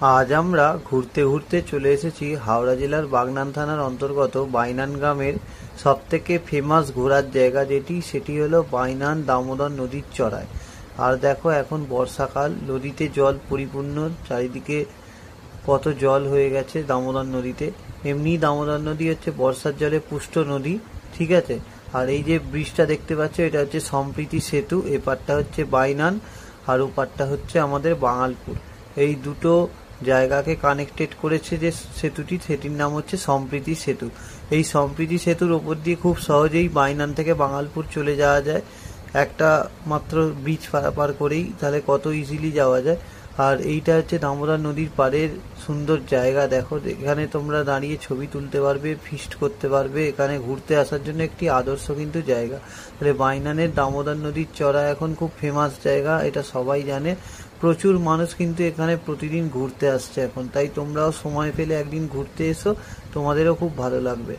আজ আমরা ঘুরতে ঘুরতে চলে এসেছি হাওড়া জেলার বাগনান থানার অন্তর্গত বাইনান গ্রামের সবথেকে ফেমাস ঘোরার জায়গা সেটি হলো বাইনান দামোদর নদীর চড়ায়। আর দেখো এখন বর্ষাকাল, নদীতে জল পরিপূর্ণ, চারিদিকে কত জল হয়ে গেছে দামোদর নদীতে। এমনি দামোদর নদী হচ্ছে বর্ষার জলে পুষ্ট নদী, ঠিক আছে। আর এই যে ব্রিজটা দেখতে পাচ্ছ, এটা হচ্ছে সম্প্রীতি সেতু। এপারটা হচ্ছে বাইনান আর ওপারটা হচ্ছে আমাদের বাঙালপুর। এই দুটো জায়গাকে কানেক্টেড করেছে যে সেতুটি, সেটির নাম হচ্ছে সম্প্রীতি সেতু। এই সম্প্রীতি সেতুর ওপর দিয়ে খুব সহজেই বাইনান থেকে বাঙালপুর চলে যাওয়া যায়, একটা মাত্র ব্রিজ পার করেই, তাহলে কত ইজিলি যাওয়া যায়। আর এইটা হচ্ছে দামোদর নদীর পাড়ের সুন্দর জায়গা। দেখো, এখানে তোমরা দাঁড়িয়ে ছবি তুলতে পারবে, ফিস্ট করতে পারবে। এখানে ঘুরতে আসার জন্য একটি আদর্শ কিন্তু জায়গা। তাহলে বাইনানের দামোদর নদীর চড়া এখন খুব ফেমাস জায়গা, এটা সবাই জানে। প্রচুর মানুষ কিন্তু এখানে প্রতিদিন ঘুরতে আসছে এখন, তাই তোমরাও সময় পেলে একদিন ঘুরতে এসো, তোমাদেরও খুব ভালো লাগবে।